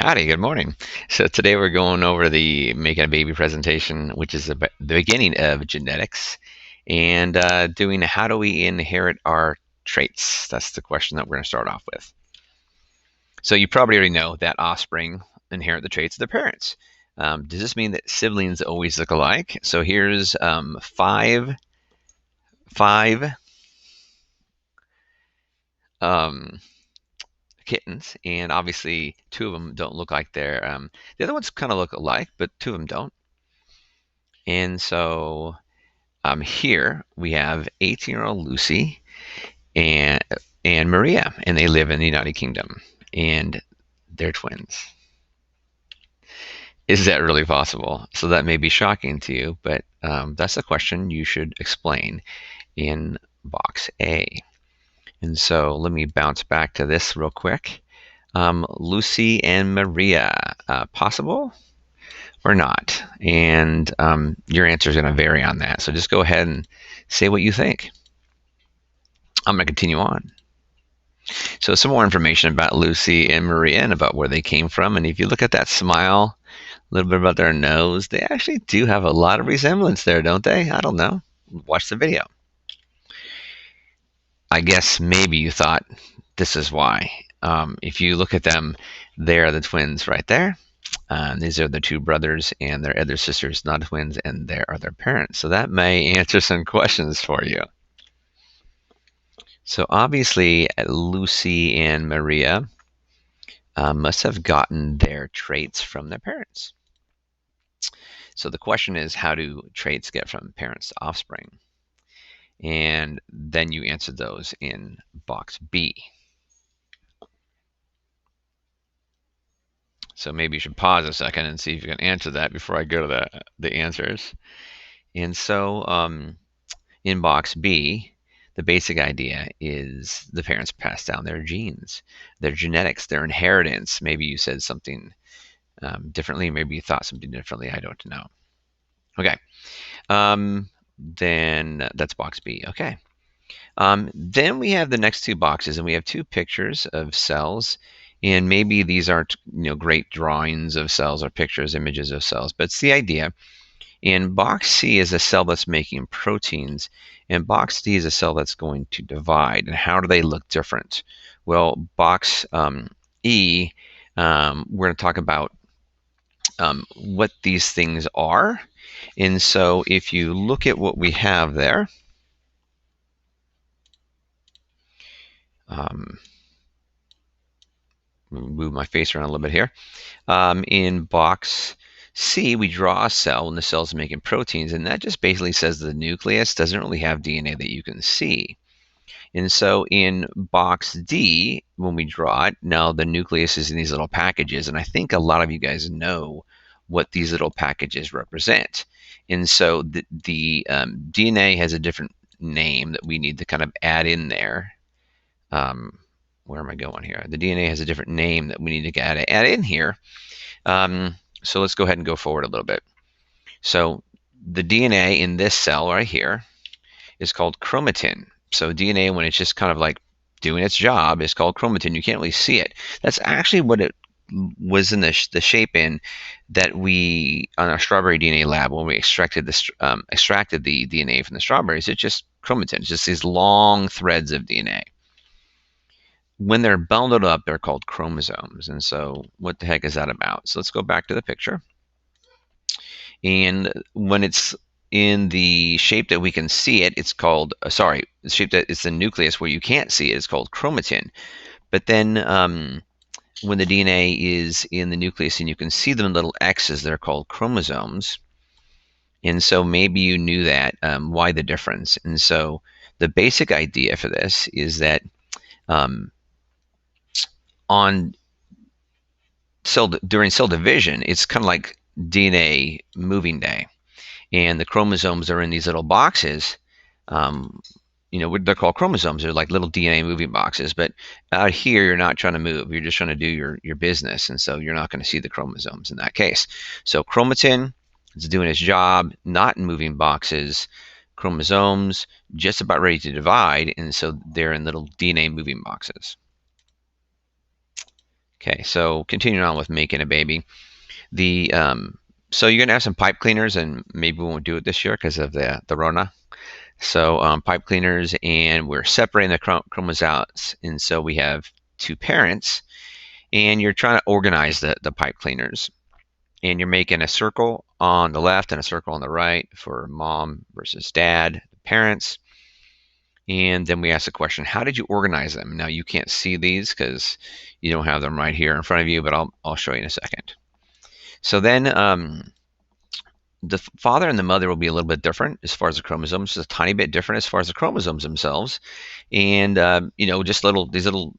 Howdy, good morning. So today we're going over the Making a Baby presentation, which is the beginning of genetics, and doing how do we inherit our traits? That's the question that we're going to start off with. So you probably already know that offspring inherit the traits of their parents. Does this mean that siblings always look alike? So here's five um, kittens, and obviously two of them don't look like the other ones kind of look alike, but two of them don't. And so here we have 18-year-old Lucy and Maria, and they live in the United Kingdom, and they're twins. Is that really possible? So that may be shocking to you, but that's a question you should explain in box A. And so let me bounce back to this real quick. Lucy and Maria, possible or not? And your answer is going to vary on that. So just go ahead and say what you think. I'm going to continue on. So some more information about Lucy and Maria and about where they came from. And if you look at that smile, a little bit about their nose, they actually do have a lot of resemblance there, don't they? I don't know. Watch the video. I guess maybe you thought this is why. If you look at them, they're the twins right there. These are the two brothers, and their other sisters, not twins, and there are their parents. So that may answer some questions for you. So obviously, Lucy and Maria must have gotten their traits from their parents. So the question is, how do traits get from parents to offspring? And then you answer those in box B. So maybe you should pause a second and see if you can answer that before I go to the answers. And so in box B, the basic idea is the parents pass down their genes, their genetics, their inheritance. Maybe you said something differently. Maybe you thought something differently. I don't know. Okay. Then that's box B. Okay. Then we have the next two boxes, and we have two pictures of cells. And maybe these aren't great drawings of cells or pictures, images of cells, but it's the idea. And box C is a cell that's making proteins, and box D is a cell that's going to divide. And how do they look different? Well, box E, we're going to talk about what these things are. And so if you look at what we have there, move my face around a little bit here. In box C, we draw a cell when the cell's making proteins, and that just basically says the nucleus doesn't really have DNA that you can see. And so in box D, when we draw it, now the nucleus is in these little packages, and I think a lot of you guys know what these little packages represent. And so the DNA has a different name that we need to kind of add in there. Where am I going here? The DNA has a different name that we need to add in here. So let's go ahead and go forward a little bit. So the DNA in this cell right here is called chromatin. So DNA, when it's just kind of like doing its job, is called chromatin. You can't really see it. That's actually what it was in the shape in that we, on our strawberry DNA lab, when we extracted the DNA from the strawberries, it's just chromatin. It's just these long threads of DNA. When they're bundled up, they're called chromosomes. And so what the heck is that about? So let's go back to the picture. And when it's in the shape that we can see it, it's called, the shape that it's the nucleus where you can't see it is called chromatin. But then when the DNA is in the nucleus and you can see them in little X's, they're called chromosomes. And so maybe you knew that, why the difference. And so the basic idea for this is that during cell division, it's kind of like DNA moving day, and the chromosomes are in these little boxes. They're called chromosomes. They're like little DNA moving boxes. But out here, you're not trying to move. You're just trying to do your business, and so you're not going to see the chromosomes in that case. So chromatin is doing its job, not in moving boxes. Chromosomes just about ready to divide, and so they're in little DNA moving boxes. Okay, so continuing on with making a baby. The so you're gonna have some pipe cleaners, and maybe we won't do it this year because of the Rona. So pipe cleaners, and we're separating the chromosomes, and so we have two parents, and you're trying to organize the pipe cleaners, and you're making a circle on the left and a circle on the right for mom versus dad, parents. And then we ask the question, how did you organize them? Now you can't see these because you don't have them right here in front of you, but I'll show you in a second. So then the father and the mother will be a little bit different as far as the chromosomes, just a tiny bit different as far as the chromosomes themselves. And just these little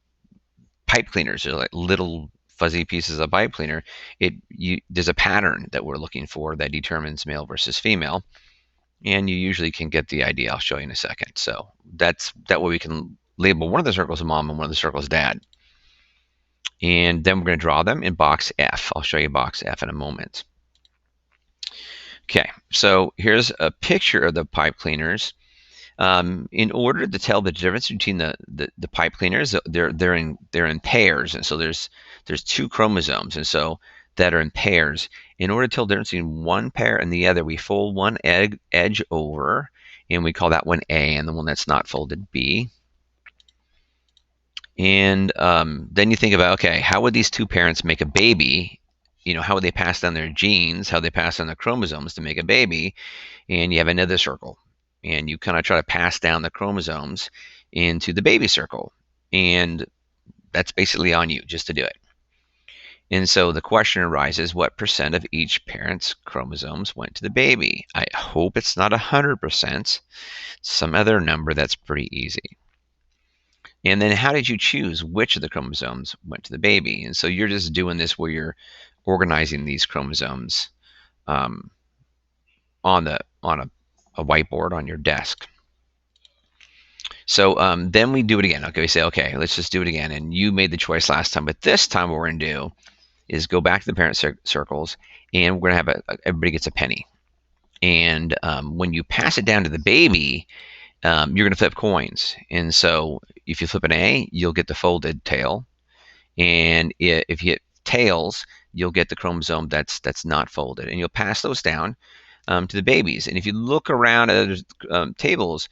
pipe cleaners are like little fuzzy pieces of pipe cleaner. There's a pattern that we're looking for that determines male versus female, and you usually can get the idea. I'll show you in a second. So that way we can label one of the circles mom and one of the circles dad. And then we're going to draw them in box F. I'll show you box F in a moment. Okay, so here's a picture of the pipe cleaners. In order to tell the difference between the pipe cleaners, they're in pairs, and so there's two chromosomes, and so that are in pairs. In order to tell the difference between one pair and the other, we fold one edge over, and we call that one A, and the one that's not folded B. And then you think about, okay, how would these two parents make a baby? How would they pass down their genes? How would they pass down their chromosomes to make a baby? And you have another circle, and you kind of try to pass down the chromosomes into the baby circle, and that's basically on you just to do it. And so the question arises, what percent of each parent's chromosomes went to the baby? I hope it's not 100%, some other number that's pretty easy. And then how did you choose which of the chromosomes went to the baby? And so you're just doing this where you're organizing these chromosomes um, on a whiteboard on your desk. So then we do it again. Okay, we say, okay, let's just do it again. And you made the choice last time, but this time what we're going to do is go back to the parent circles, and we're going to have everybody gets a penny. And when you pass it down to the baby, you're going to flip coins. And so if you flip an A, you'll get the folded tail. And if you hit tails, you'll get the chromosome that's not folded. And you'll pass those down to the babies. And if you look around at other tables,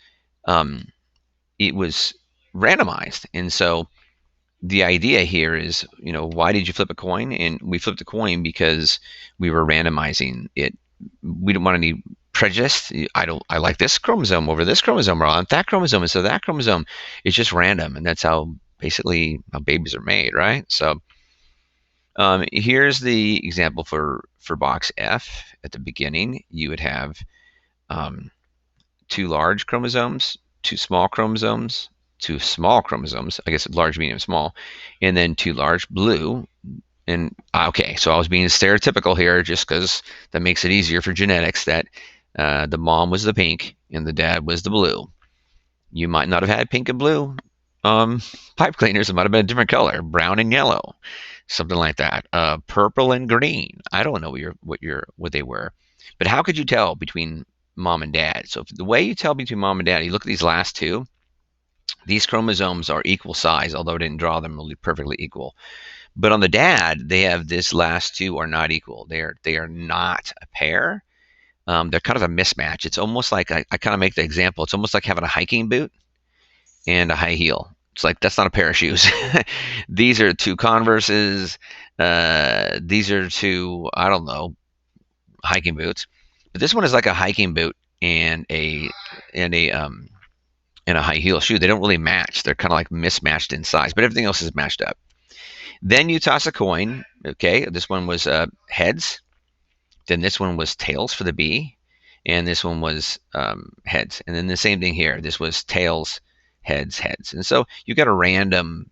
it was randomized. And so the idea here is, why did you flip a coin? And we flipped a coin because we were randomizing it. We didn't want any prejudice. I like this chromosome over this chromosome, or I want that chromosome instead of that chromosome. It's just random, and that's basically how babies are made, right? So here's the example for box F. At the beginning, you would have two large chromosomes, two small chromosomes, two small chromosomes, I guess large, medium, small, and then two large blue. And okay, so I was being stereotypical here just because that makes it easier for genetics, that the mom was the pink and the dad was the blue. You might not have had pink and blue pipe cleaners. It might have been a different color, brown and yellow, something like that. Purple and green. I don't know what they were, but how could you tell between mom and dad? So the way you tell between mom and dad, you look at these last two. These chromosomes are equal size, although I didn't draw them really perfectly equal. But on the dad, they have this last two are not equal. They are not a pair. They're kind of a mismatch. It's almost like I kind of make the example. It's almost like having a hiking boot and a high heel. It's like that's not a pair of shoes. These are two Converses. These are two, I don't know, hiking boots. But this one is like a hiking boot and a high heel shoe. They don't really match. They're kind of like mismatched in size, but everything else is matched up. Then you toss a coin. Okay, this one was heads. Then this one was tails for the B, and this one was heads. And then the same thing here. This was tails, heads, heads. And so you got a random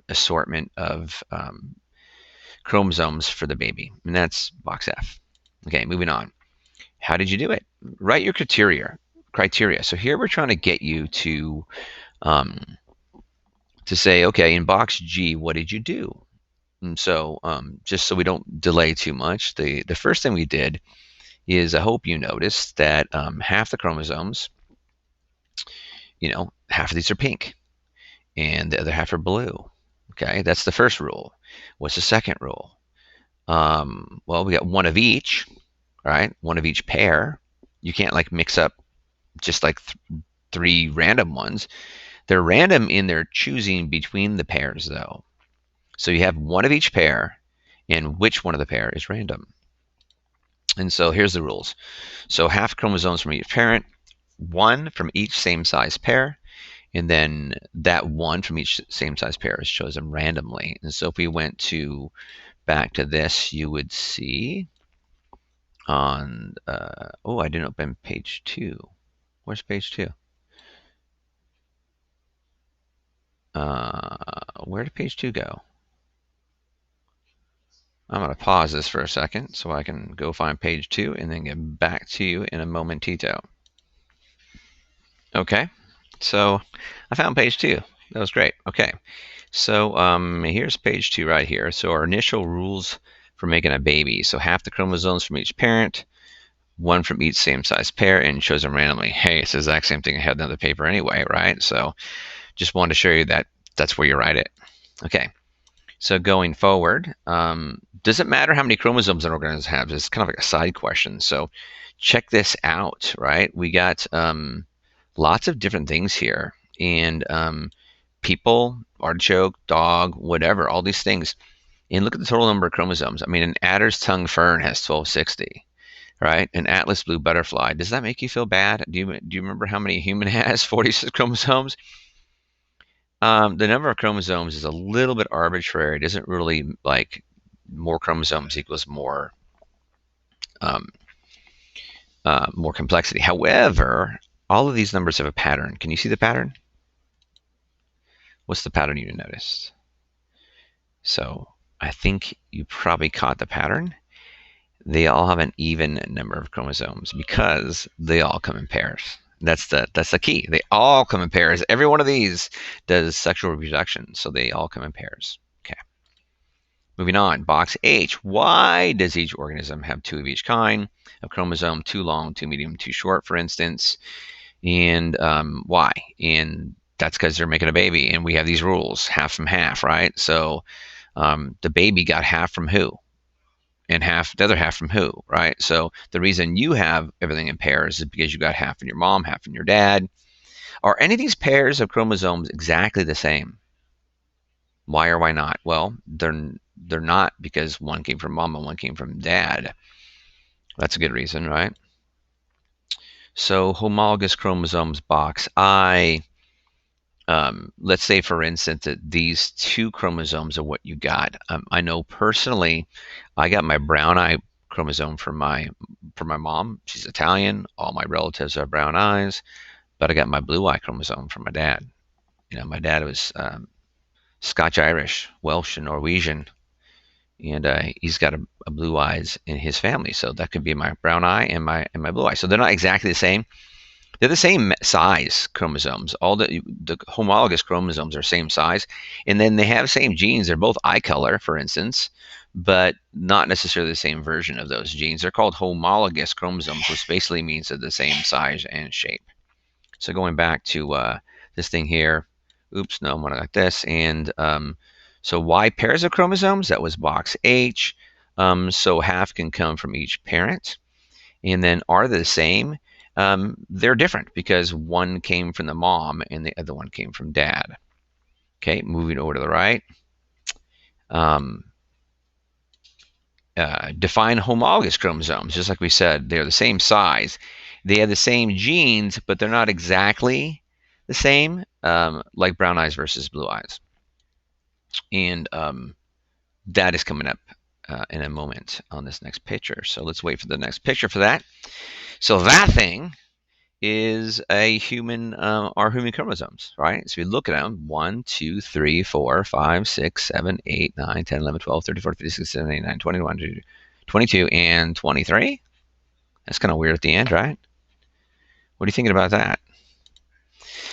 assortment of chromosomes for the baby, and that's box F. Okay, moving on. How did you do it? Write your criteria. So here we're trying to get you to say, okay, in box G, what did you do? And so just so we don't delay too much, the first thing we did is, I hope you noticed that half the chromosomes, half of these are pink and the other half are blue. Okay, that's the first rule. What's the second rule? Well, we got one of each, right? One of each pair. You can't like mix up just like three random ones. They're random in their choosing between the pairs, though. So you have one of each pair, and which one of the pair is random. And so here's the rules. So half chromosomes from each parent, one from each same size pair, and then that one from each same size pair is chosen randomly. And so if we went to back to this, you would see on, oh, I didn't open page 2. Where's page 2? Where did page 2 go? I'm going to pause this for a second so I can go find page 2 and then get back to you in a momentito. Okay, so I found page 2. That was great. Okay, so here's page 2 right here. So our initial rules for making a baby. So half the chromosomes from each parent, one from each same size pair, and chosen randomly. Hey, it's the exact same thing I had in the other paper anyway, right? So just wanted to show you that that's where you write it. Okay, so going forward, does it matter how many chromosomes an organism has? It's kind of like a side question. So check this out, right? We got lots of different things here. And people, artichoke, dog, whatever, all these things. And look at the total number of chromosomes. I mean, an adder's tongue fern has 1260, right? An Atlas blue butterfly. Does that make you feel bad? Do you remember how many a human has? 46 chromosomes? The number of chromosomes is a little bit arbitrary. It isn't really like more chromosomes equals more more complexity. However, all of these numbers have a pattern. Can you see the pattern? What's the pattern you noticed? So I think you probably caught the pattern. They all have an even number of chromosomes because they all come in pairs. That's the key. They all come in pairs. Every one of these does sexual reproduction, so they all come in pairs. Okay. Moving on, box H. Why does each organism have 2 of each kind of chromosome? 2 long, 2 medium, 2 short, for instance. And why? And that's because they're making a baby, and we have these rules, half from half, right? So the baby got half from who? And half, the other half from who, right? So the reason you have everything in pairs is because you got half from your mom, half from your dad. Are any of these pairs of chromosomes exactly the same? Why or why not? Well, they're not, because one came from mom and one came from dad. That's a good reason, right? So homologous chromosomes, box I. Let's say, for instance, that these 2 chromosomes are what you got. I know personally, I got my brown eye chromosome from my mom. She's Italian. All my relatives have brown eyes, but I got my blue eye chromosome from my dad. You know, my dad was Scotch Irish, Welsh, and Norwegian, and he's got a blue eyes in his family. So that could be my brown eye and my blue eye. So they're not exactly the same. They're the same size chromosomes. All the homologous chromosomes are same size, and then they have same genes. They're both eye color, for instance, but not necessarily the same version of those genes. They're called homologous chromosomes, which basically means they're the same size and shape. So going back to this thing here, oops, no, I'm going like this. And so why pairs of chromosomes? That was box H. So half can come from each parent. And then are they the same? They're different because one came from the mom and the other one came from dad. Okay, moving over to the right. Define homologous chromosomes. Just like we said, they're the same size. They have the same genes, but they're not exactly the same, like brown eyes versus blue eyes. And that is coming up in a moment on this next picture. So let's wait for the next picture for that. So that thing is a human, our human chromosomes, right? So we look at them, 1, 2, 3, 4, 5, 6, 7, 8, 9, 10, 11, 12, 13, 14, 15, 16, 17, 18, 19, 20, 21, 22, and 23. That's kind of weird at the end, right? What are you thinking about that?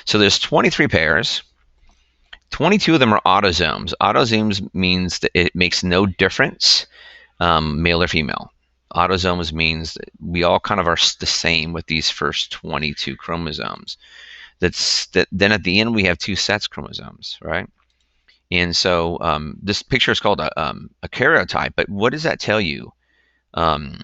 So there's 23 pairs. 22 of them are autosomes. Autosomes means that it makes no difference, male or female. Autosomes means that we all kind of are the same with these first 22 chromosomes. Then at the end we have 2 sets chromosomes, right? And so this picture is called a karyotype. But what does that tell you? Um,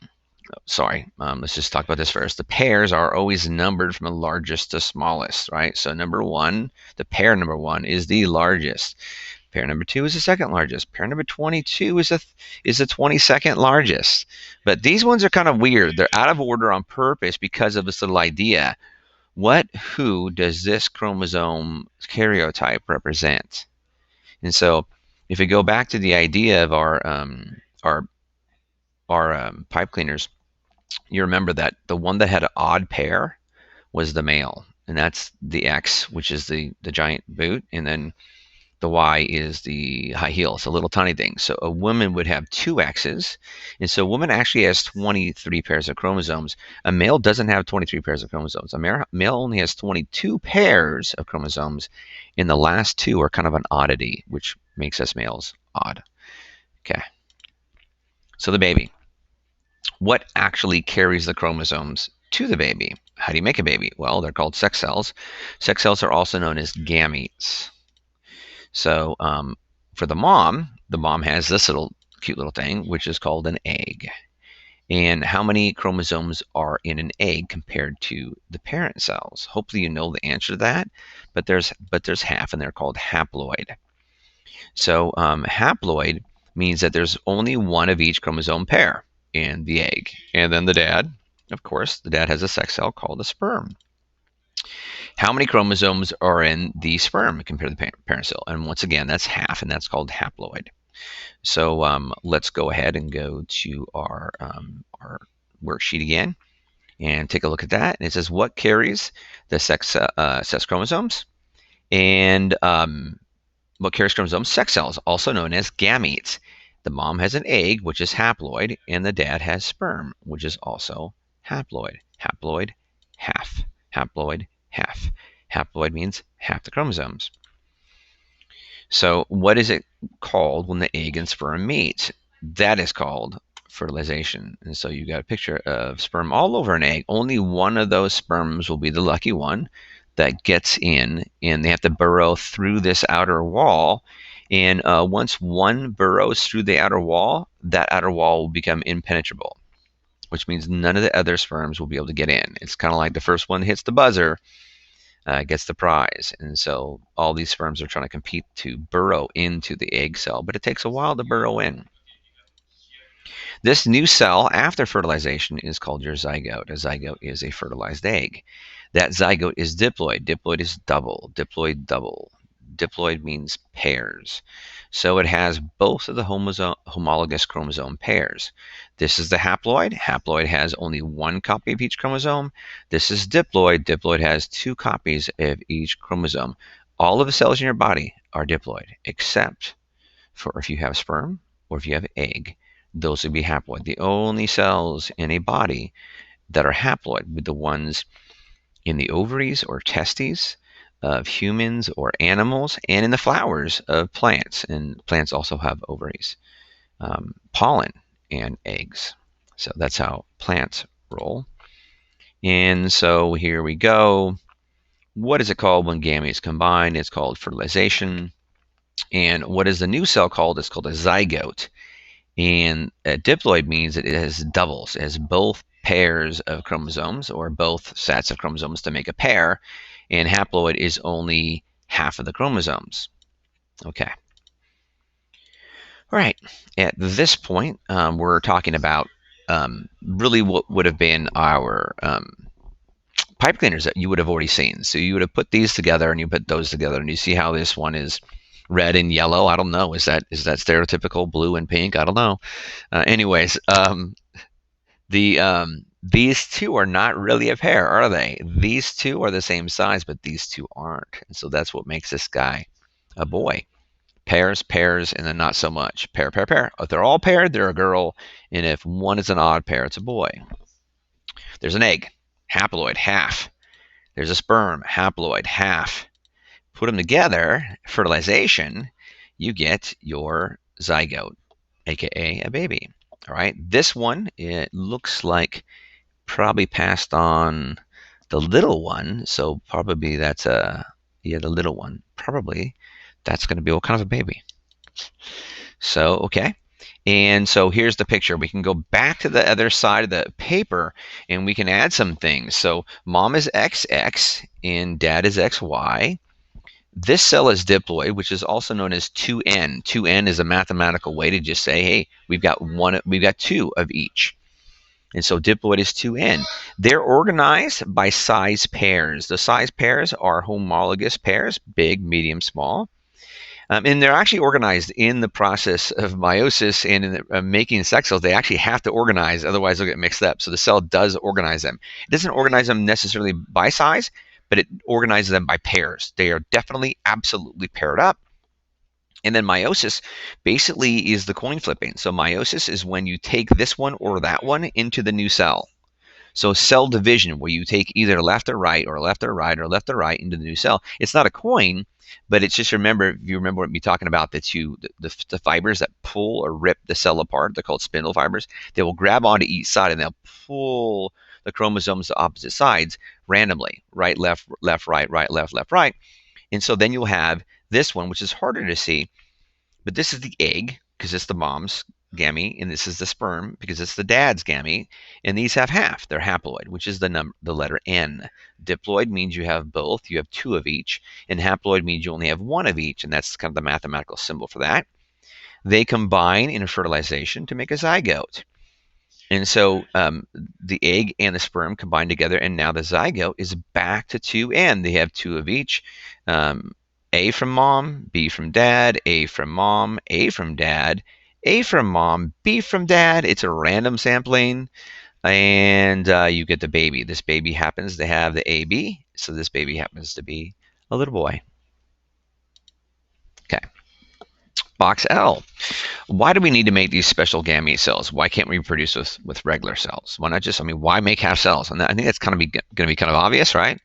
let's just talk about this first. The pairs are always numbered from the largest to smallest, right? So number one, the pair number one is the largest. Pair number two is the second largest. Pair number 22 is the 22nd largest. But these ones are kind of weird. They're out of order on purpose because of this little idea. Who does this chromosome karyotype represent? And so, if we go back to the idea of our pipe cleaners, you remember that the one that had an odd pair was the male, and that's the X, which is the giant boot, and then the Y is the high heel. It's a little tiny thing. So a woman would have two X's, and so a woman actually has 23 pairs of chromosomes. A male doesn't have 23 pairs of chromosomes. A male only has 22 pairs of chromosomes, and the last two are kind of an oddity, which makes us males odd. Okay. So the baby. What actually carries the chromosomes to the baby? How do you make a baby? Well, they're called sex cells. Sex cells are also known as gametes. So for the mom has this cute little thing, which is called an egg. And how many chromosomes are in an egg compared to the parent cells? Hopefully you know the answer to that, but there's half, and they're called haploid. So haploid means that there's only one of each chromosome pair in the egg. And then the dad, of course, the dad has a sex cell called a sperm. How many chromosomes are in the sperm compared to the parent cell? And once again, that's half, and that's called haploid. So let's go ahead and go to our worksheet again and take a look at that. And it says, what carries the sex chromosomes? And what carries chromosomes? Sex cells, also known as gametes. The mom has an egg, which is haploid, and the dad has sperm, which is also haploid. Haploid, half. Haploid, half. Haploid means half the chromosomes. So what is it called when the egg and sperm meet? That is called fertilization. And so you got a picture of sperm all over an egg. Only one of those sperms will be the lucky one that gets in, and they have to burrow through this outer wall. And once one burrows through the outer wall, that outer wall will become impenetrable, which means none of the other sperms will be able to get in. It's kind of like the first one hits the buzzer, gets the prize. And so all these sperms are trying to compete to burrow into the egg cell, but it takes a while to burrow in. This new cell after fertilization is called your zygote. A zygote is a fertilized egg. That zygote is diploid. Diploid is double. Diploid, double. Diploid means pairs. So it has both of the homologous chromosome pairs. This is the haploid. Haploid has only one copy of each chromosome. This is diploid. Diploid has two copies of each chromosome. All of the cells in your body are diploid, except for if you have sperm or if you have egg. Those would be haploid. The only cells in a body that are haploid would be the ones in the ovaries or testes of humans or animals, and in the flowers of plants. And plants also have ovaries, pollen, and eggs. So that's how plants roll. And so here we go. What is it called when gametes combine? It's called fertilization. And what is the new cell called? It's called a zygote. And a diploid means that it has doubles. It has both pairs of chromosomes, or both sets of chromosomes to make a pair. And haploid is only half of the chromosomes. Okay. All right. At this point, we're talking about really what would have been our pipe cleaners that you would have already seen. So you would have put these together, and you put those together, and you see how this one is red and yellow. I don't know. Is that stereotypical blue and pink? I don't know. Anyways, these two are not really a pair, are they? These two are the same size, but these two aren't. And so that's what makes this guy a boy. Pairs, pairs, and then not so much. Pair, pair, pair. If they're all paired, they're a girl. And if one is an odd pair, it's a boy. There's an egg, haploid, half. There's a sperm, haploid, half. Put them together, fertilization, you get your zygote, aka a baby. All right, this one, it looks like probably passed on the little one, so probably that's the little one, probably That's going to be what kind of a baby? So, okay. And so here's the picture. We can go back to the other side of the paper and we can add some things. So mom is XX and dad is XY. This cell is diploid, which is also known as 2N. 2N is a mathematical way to just say, hey, we've got two of each. And so diploid is 2N. They're organized by size pairs. The size pairs are homologous pairs, big, medium, small. And they're actually organized in the process of meiosis and in the, making sex cells. They actually have to organize, otherwise they'll get mixed up. So the cell does organize them. It doesn't organize them necessarily by size, but it organizes them by pairs. They are definitely, absolutely paired up. And then meiosis basically is the coin flipping. So meiosis is when you take this one or that one into the new cell. So cell division, where you take either left or right, or left or right, or left or right into the new cell. It's not a coin, but it's just if you remember me talking about the fibers that pull or rip the cell apart. They're called spindle fibers. They will grab onto each side and they'll pull the chromosomes to opposite sides randomly, right, left, left, right, right, left, left, right. And so then you'll have this one, which is harder to see, but this is the egg because it's the mom's gamete, and this is the sperm because it's the dad's gamete. And these have half. They're haploid, which is the letter N. Diploid means you have both. You have two of each. And haploid means you only have one of each, and that's kind of the mathematical symbol for that. They combine in fertilization to make a zygote. And so the egg and the sperm combine together, and now the zygote is back to 2N. They have two of each. A from mom, B from dad, A from mom, A from dad, A from mom, B from dad. It's a random sampling, and you get the baby. This baby happens to have the AB, so this baby happens to be a little boy. Okay. Box L. Why do we need to make these special gamete cells? Why can't we reproduce with regular cells? Why not just, why make half cells? And I think that's going to be kind of obvious, right?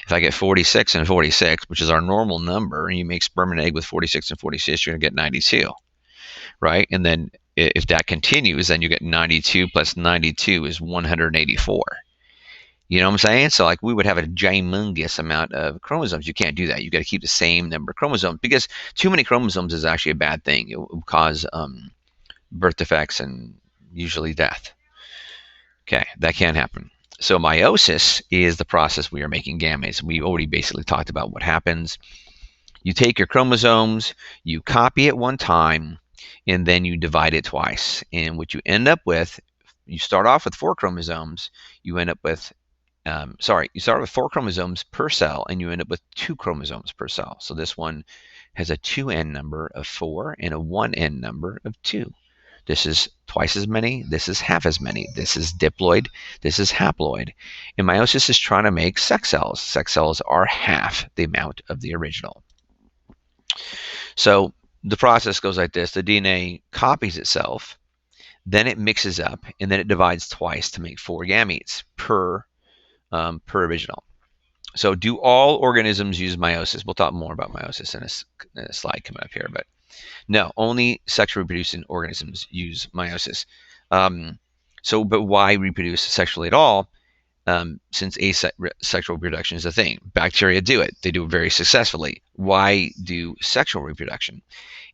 If I get 46 and 46, which is our normal number, and you make sperm and egg with 46 and 46, you're going to get 92, right? And then if that continues, then you get 92 plus 92 is 184. You know what I'm saying? So like we would have a humongous amount of chromosomes. You can't do that. You got to keep the same number of chromosomes because too many chromosomes is actually a bad thing. It will cause birth defects and usually death. Okay, that can happen. So meiosis is the process we are making gametes. We already basically talked about what happens. You take your chromosomes, you copy it one time, and then you divide it twice. And what you end up with, you start off with 4 chromosomes, you end up with you start with 4 chromosomes per cell, and you end up with 2 chromosomes per cell. So this one has a 2N number of 4 and a 1N number of 2. This is twice as many. This is half as many. This is diploid. This is haploid. And meiosis is trying to make sex cells. Sex cells are half the amount of the original. So the process goes like this. The DNA copies itself, then it mixes up, and then it divides twice to make 4 gametes per original. So do all organisms use meiosis? We'll talk more about meiosis in a slide coming up here, but no, only sexually reproducing organisms use meiosis. But why reproduce sexually at all? Since asexual reproduction is a thing. Bacteria do it. They do it very successfully. Why do sexual reproduction?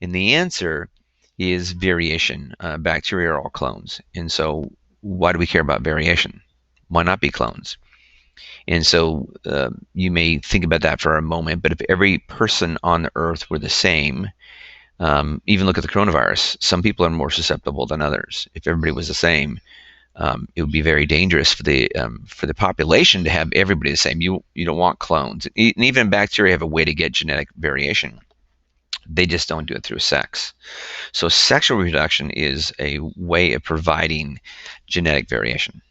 And the answer is variation. Bacteria are all clones. And so why do we care about variation? Why not be clones? And so you may think about that for a moment, but if every person on the earth were the same, even look at the coronavirus, some people are more susceptible than others. If everybody was the same, it would be very dangerous for the population to have everybody the same. You don't want clones. And even bacteria have a way to get genetic variation. They just don't do it through sex. So sexual reproduction is a way of providing genetic variation.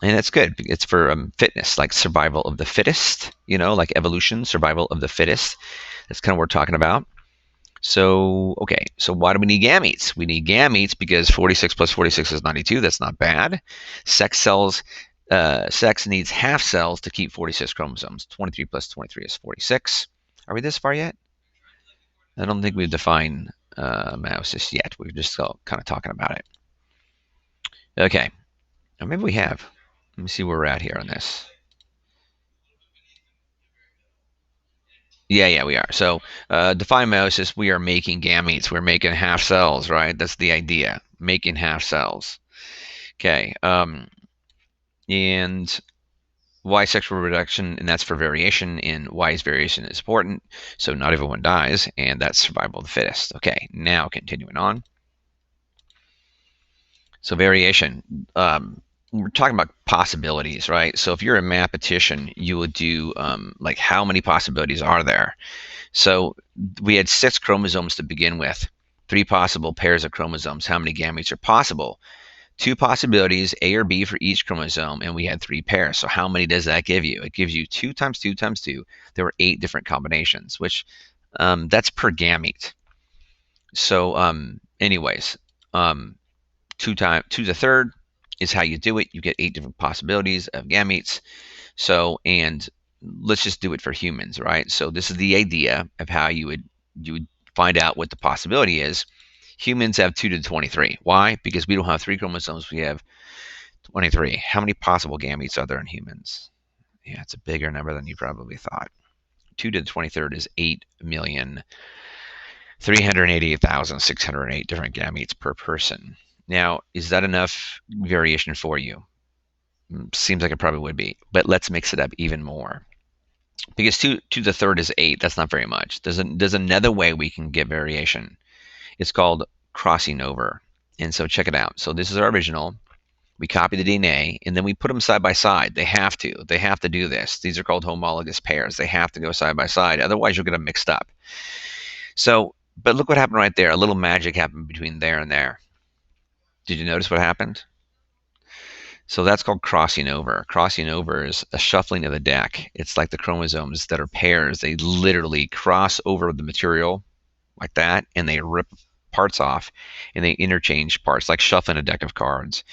And that's good. It's for fitness, like survival of the fittest, like evolution, survival of the fittest. That's kind of what we're talking about. So, okay, so why do we need gametes? We need gametes because 46 plus 46 is 92. That's not bad. Sex needs half cells to keep 46 chromosomes. 23 plus 23 is 46. Are we this far yet? I don't think we've defined meiosis yet. We're just still kind of talking about it. Okay, or maybe we have. Let me see where we're at here on this. Yeah, we are. So define meiosis, we are making gametes. We're making half cells, right? That's the idea, making half cells. Okay. And why sexual reduction, and that's for variation, and why is variation is important. So not everyone dies, and that's survival of the fittest. Okay, now continuing on. So variation, we're talking about possibilities, right? So if you're a mathematician, you would do like how many possibilities are there? So we had 6 chromosomes to begin with, 3 possible pairs of chromosomes. How many gametes are possible? 2 possibilities, A or B for each chromosome, and we had 3 pairs. So how many does that give you? It gives you 2 times 2 times 2. There were 8 different combinations, which that's per gamete. So anyways, 2 times 2 to the third is how you do it. You get 8 different possibilities of gametes. So, and let's just do it for humans, right? So this is the idea of how you would find out what the possibility is. Humans have 2 to the 23. Why? Because we don't have 3 chromosomes. We have 23. How many possible gametes are there in humans? Yeah, it's a bigger number than you probably thought. 2 to the 23rd is 8,388,608 different gametes per person. Now, is that enough variation for you? Seems like it probably would be, but let's mix it up even more. Because 2 to the third is 8. That's not very much. There's another way we can get variation. It's called crossing over. And so check it out. So this is our original. We copy the DNA, and then we put them side by side. They have to. They have to do this. These are called homologous pairs. They have to go side by side. Otherwise, you'll get them mixed up. So, but look what happened right there. A little magic happened between there and there. Did you notice what happened? So that's called crossing over. Crossing over is a shuffling of the deck. It's like the chromosomes that are pairs. They literally cross over the material like that, and they rip parts off, and they interchange parts, like shuffling a deck of cards.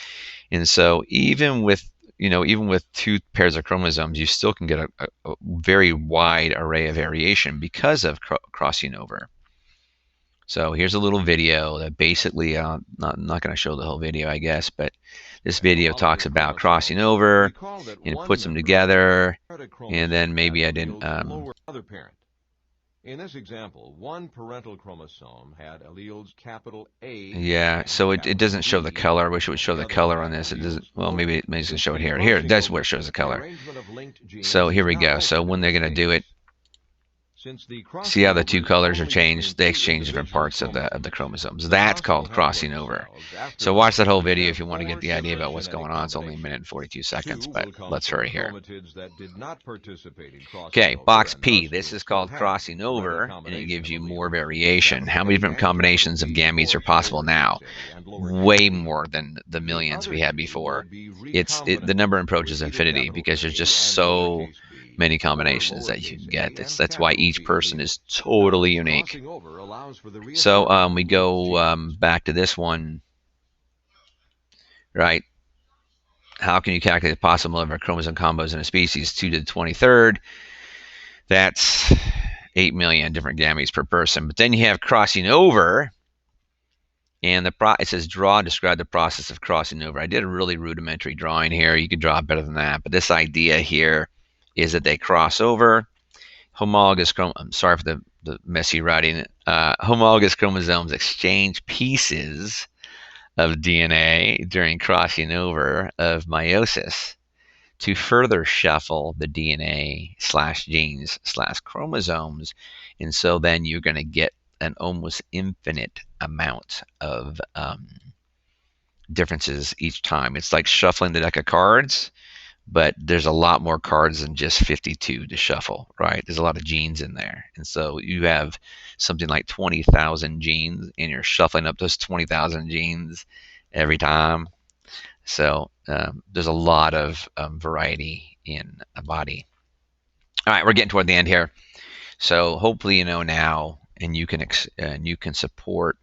And so even with 2 pairs of chromosomes, you still can get a very wide array of variation because of crossing over. So here's a little video that basically, not going to show the whole video, I guess, but this video talks about crossing over, and it puts them together, and then maybe I didn't. In this example, one parental chromosome had alleles capital A. Yeah, so it doesn't show the color. I wish it would show the color on this. It doesn't. Well, maybe it's going to show it here. Here, that's where it shows the color. So here we go. So when they're going to do it, see how the 2 colors are changed? They exchange different parts of the chromosomes. That's called crossing over. So watch that whole video if you want to get the idea about what's going on. It's only a minute and 42 seconds, but let's hurry here. Okay, box P. This is called crossing over, and it gives you more variation. How many different combinations of gametes are possible now? Way more than the millions we had before. The number approaches infinity because there's just so many combinations that you can get. That's why each person is totally unique. So we go back to this one, right? How can you calculate the possible number of chromosome combos in a species? 2 to the 23rd. That's 8 million different gametes per person. But then you have crossing over, and it says draw and describe the process of crossing over. I did a really rudimentary drawing here. You could draw better than that. But this idea here is that they cross over. I'm sorry for the messy writing. Homologous chromosomes exchange pieces of DNA during crossing over of meiosis to further shuffle the DNA slash genes slash chromosomes. And so then you're going to get an almost infinite amount of differences each time. It's like shuffling the deck of cards, but there's a lot more cards than just 52 to shuffle, right? There's a lot of genes in there. And so you have something like 20,000 genes, and you're shuffling up those 20,000 genes every time. So there's a lot of variety in a body. All right, we're getting toward the end here. So hopefully you know now, and you can support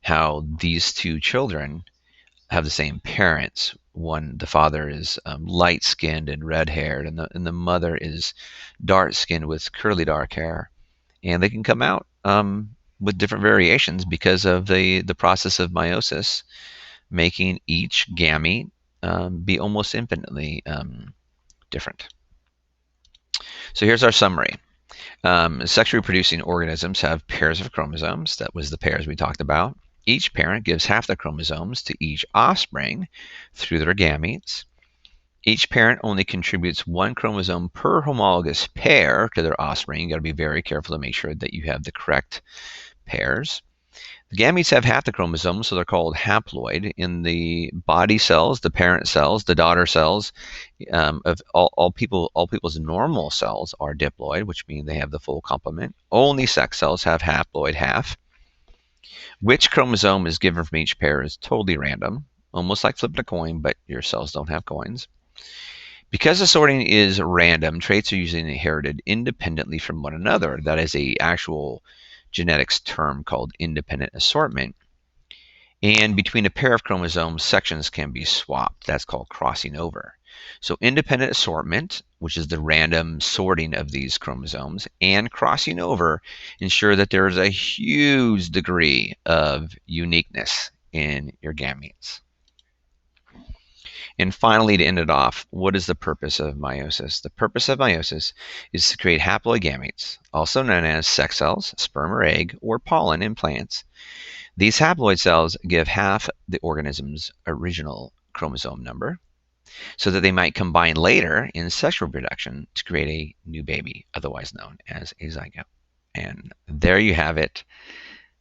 how these 2 children have the same parents. The father is light-skinned and red-haired, and the mother is dark-skinned with curly dark hair, and they can come out with different variations because of the process of meiosis, making each gamete be almost infinitely different. So here's our summary. Sexually reproducing organisms have pairs of chromosomes. That was the pairs we talked about. Each parent gives half the chromosomes to each offspring through their gametes. Each parent only contributes one chromosome per homologous pair to their offspring. You got to be very careful to make sure that you have the correct pairs. The gametes have half the chromosomes, so they're called haploid. In the body cells, the parent cells, the daughter cells of all people's normal cells are diploid, which means they have the full complement. Only sex cells have haploid half. Which chromosome is given from each pair is totally random, almost like flipping a coin, but your cells don't have coins. Because the sorting is random, traits are usually inherited independently from one another. That is a actual genetics term called independent assortment. And between a pair of chromosomes, sections can be swapped. That's called crossing over. So independent assortment, which is the random sorting of these chromosomes, and crossing over ensure that there is a huge degree of uniqueness in your gametes. And finally, to end it off, what is the purpose of meiosis? The purpose of meiosis is to create haploid gametes, also known as sex cells, sperm or egg, or pollen in plants. These haploid cells give half the organism's original chromosome number so that they might combine later in sexual reproduction to create a new baby, otherwise known as a zygote. And there you have it,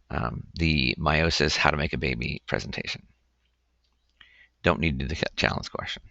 the meiosis, how to make a baby presentation. Don't need to do the challenge question.